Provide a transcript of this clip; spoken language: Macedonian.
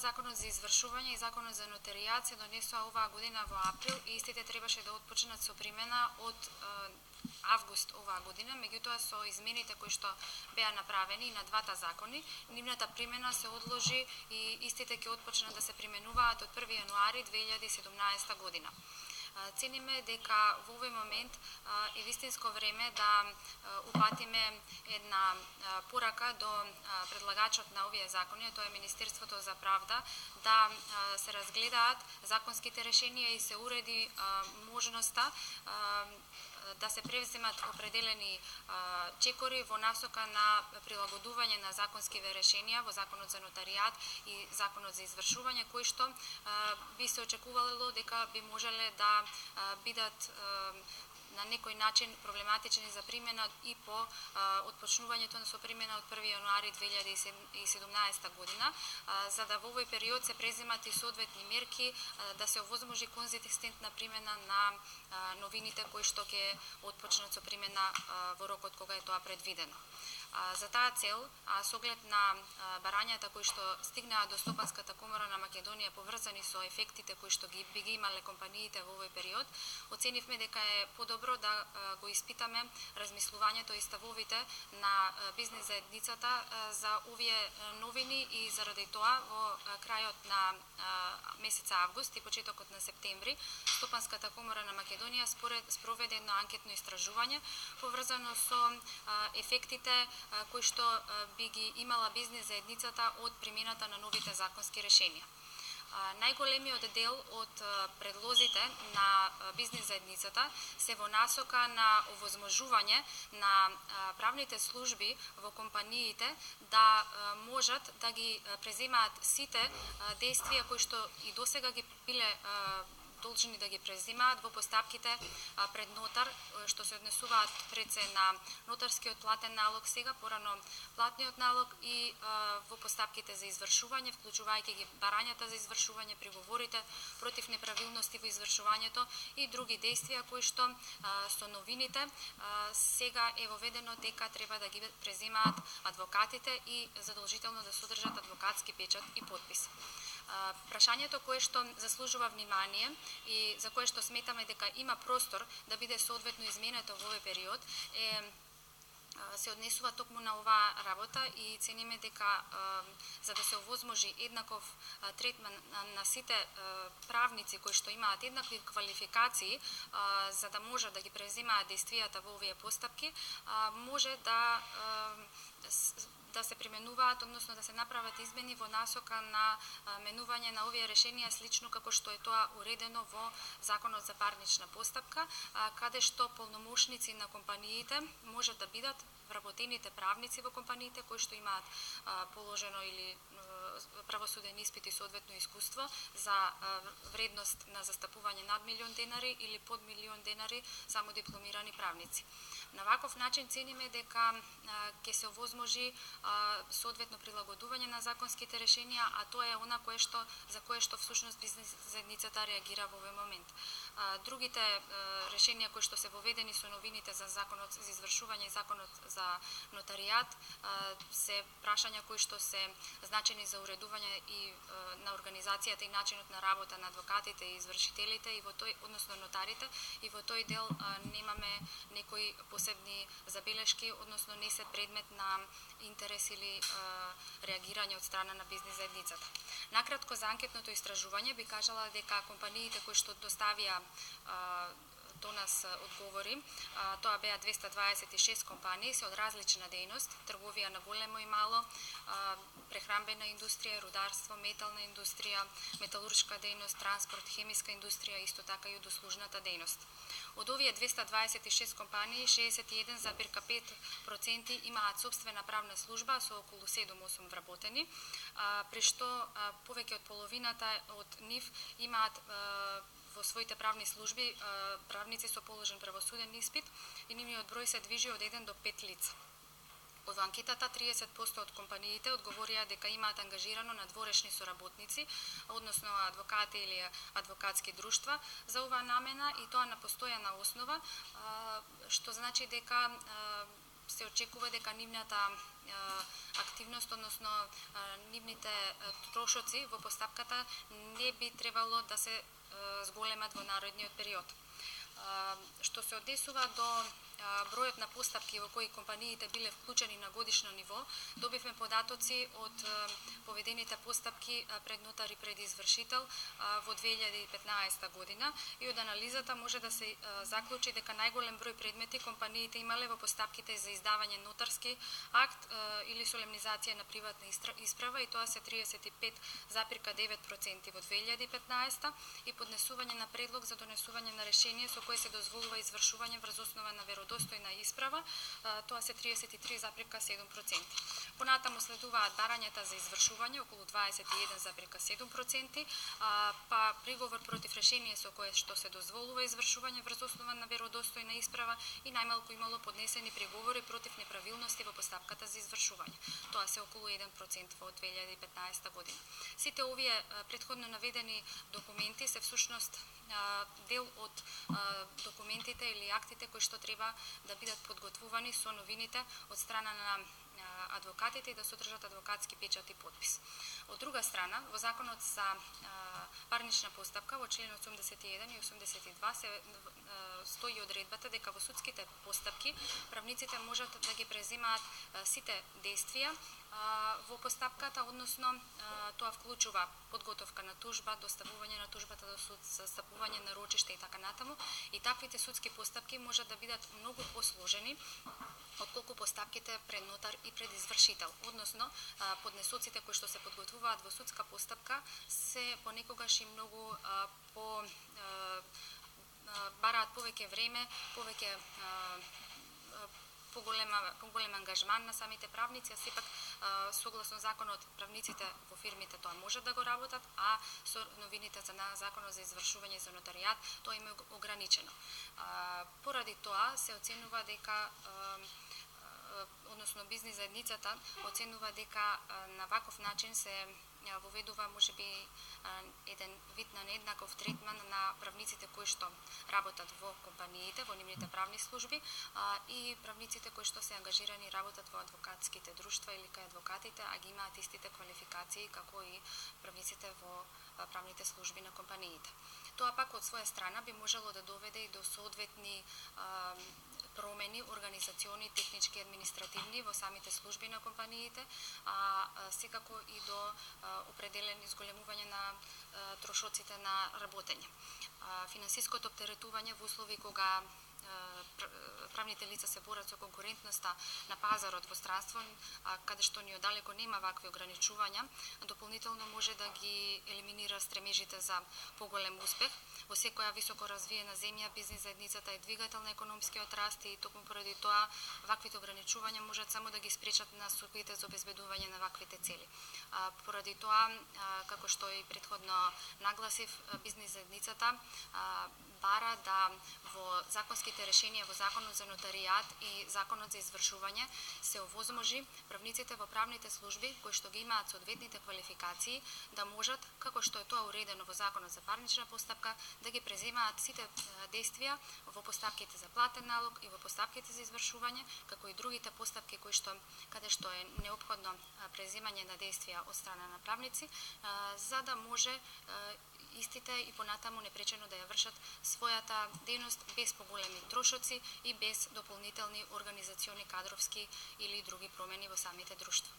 Законот за извршување и законот за нотаријат се донесоа оваа година во април и истите требаше да отпочнат со примена од август оваа година, меѓутоа со измените кои што беа направени на двата закони, нивната примена се одложи и истите ќе отпочнат да се применуваат од 1 јануари 2017 година. Цениме дека во овој момент е вистинско време да упатиме една порака до предлагачот на овие закони, тоа е Министерството за правда, да се разгледаат законските решенија и се уреди можноста да се превземат определени чекори во насока на прилагодување на законскиве решенија во Законот за нотаријат и Законот за извршување, кои што би се очекувало дека би можеле да бидат на некој начин проблематични за примена и по отпочнувањето со примена од 1 јануари 2017 година, за да во овој период се преземат и соодветни мерки да се овозможи конзистентна примена на новините кои што ќе отпочнат со примена во рокот кога е тоа предвидено. За таа цел, со оглед на барањата кои што стигнаа до Стопанската комора на Македонија поврзани со ефектите кои што би ги имале компаниите во овој период, оценивме дека е подобро да го испитаме размислувањето и ставовите на бизнес заедницата за овие новини и заради тоа во крајот на месец август и почетокот на септември Стопанската комора на Македонија спроведе едно анкетно истражување поврзано со ефектите кои што би ги имала бизнес заедницата од примената на новите законски решенија. Најголемиот дел од предлозите на бизнес заедницата се во насока на овозможување на правните служби во компаниите да можат да ги преземаат сите действија кои што и досега ги биле должни да ги преземаат во постапките пред нотар, што се однесуваат пред се на нотарскиот платен налог сега, порано платниот налог и во постапките за извршување, вклучувајќи ги барањата за извршување, приговорите против неправилности во извршувањето и други действија кои што со новините сега е воведено дека треба да ги преземаат адвокатите и задолжително да содржат адвокатски печат и подпис. Прашањето кое што заслужува внимание и за кое што сметаме дека има простор да биде соодветно изменето во овој период се однесува токму на оваа работа и цениме дека за да се овозможи еднаков третман на сите правници кои што имаат еднакви квалификации за да можат да ги преземаат действијата во овие постапки, може да се применуваат, односно да се направат измени во насока на менување на овие решенија слично како што е тоа уредено во Законот за парнична постапка, каде што полномошници на компаниите можат да бидат вработените правници во компаниите кои што имаат положено или правосуден испит и соодветно искуство за вредност на застапување над $1.000.000 или под $1.000.000 само дипломирани правници. На ваков начин цениме дека ќе се овозможи соодветно прилагодување на законските решенија, а тоа е она за кое што всушност бизнес заедницата реагира во овој момент. Другите решенија кои што се воведени со новините за Законот за извршување и Законот за нотаријат се прашања кои што се значени за уредување и на организацијата и начинот на работа на адвокатите и извршителите и во тој, односно нотарите, и во тој дел немаме некои посебни забелешки, односно не се предмет на интерес или реагирање од страна на бизнес заедницата. Накратко за анкетното истражување би кажала дека компаниите кои што доставија до нас одговори, тоа беа 226 компании, се од различна дејност, трговија на големо и мало, прехранбена индустрија, рударство, метална индустрија, металуршка дејност, транспорт, хемиска индустрија, исто така и од услужната дејност. Од овие 226 компании, 61,5% имаат собствена правна служба со околу 7-8 вработени, при што повеќе од половината од нив имаат во своите правни служби правници со положен правосуден испит и нивниот број се движи од 1 до 5 лица. Од анкетата 30% од компаниите одговорија дека имаат ангажирано надворешни соработници, односно адвокати или адвокатски друштва за оваа намена и тоа на постојана основа, што значи дека се очекува дека нивната активност, односно нивните трошоци во постапката не би требало да се зголемат во наредниот период. Што се однесува до бројот на постапки во кои компаниите биле вклучени на годишно ниво, добивме податоци од поведените постапки пред нотар и пред извршител во 2015 година и од анализата може да се заклучи дека најголем број предмети компаниите имале во постапките за издавање нотарски акт или солемнизација на приватна исправа и тоа се 35,9% во 2015 и поднесување на предлог за донесување на решение со кое се дозволува извршување врз основа на веродостојна исправа, тоа се 33,7%. Понатаму следуваат барањата за извршување околу 21,7%, па приговор против решение со кое што се дозволува извршување врз основа на веродостојна исправа и најмалку имало поднесени приговори против неправилности во постапката за извршување. Тоа се околу 1% во 2015 година. Сите овие претходно наведени документи се всушност дел од документите или актите кои што треба да бидат подготвувани со новините од страна на адвокатите и да содржат адвокатски печат и подпис. Од друга страна, во Законот за парнична постапка во член 81 и 82 се стои одредбата дека во судските постапки правниците можат да ги преземаат сите действија во постапката, односно тоа вклучува подготовка на тужба, доставување на тужбата до суд, состапување на рочиште и така натаму, и таквите судски постапки можат да бидат многу посложени отколку постапките пред нотар и пред извршител. Односно, поднесоците кои што се подготвуваат во судска постапка се понекогаш и многу бараат повеќе време, повеќе поголем ангажман на самите правници, а сепак согласно законот правниците во фирмите тоа можат да го работат, а со новините за законот за извршување за нотаријат тоа им е ограничено. Поради тоа се оценува дека односно бизнис заедницата оценува дека на ваков начин се воведува можеби еден вид на нееднаков третман на правниците кои што работат во компаниите, во нивните правни служби и правниците кои што се ангажирани работат во адвокатските друштва или кај адвокатите, а ги имаат истите квалификации како и правниците во правните служби на компаниите. Тоа пак од своја страна би можело да доведе и до соодветни промени организациони, технички, административни во самите служби на компаниите, а секако и до определени изголемување на трошоците на работење. Финансиското оптеретување во услови кога правните лица се борат со конкурентноста на пазарот во странство, каде што ни одалеко нема вакви ограничувања, дополнително може да ги елиминира стремежите за поголем успех. Во секоја високо развиена земја бизнис заедницата е двигател на економскиот раст и токму поради тоа ваквите ограничувања можат само да ги спречат настапите за обезбедување на ваквите цели. Поради тоа, како што и претходно нагласив, бизнис заедницата бара да во законските решенија во Законот за нотаријат и Законот за извршување се овозможи правниците во правните служби кои што ги имаат соодветните квалификации да можат, како што е тоа уредено во Законот за парнична постапка, да ги преземаат сите действија во постапките за платен налог и во постапките за извршување, како и другите постапки кои што каде што е неопходно преземање на действија од страна на правници, за да може истите и понатаму непречено да ја вршат својата дејност без поголеми трошоци и без дополнителни организациони, кадровски или други промени во самите друштва.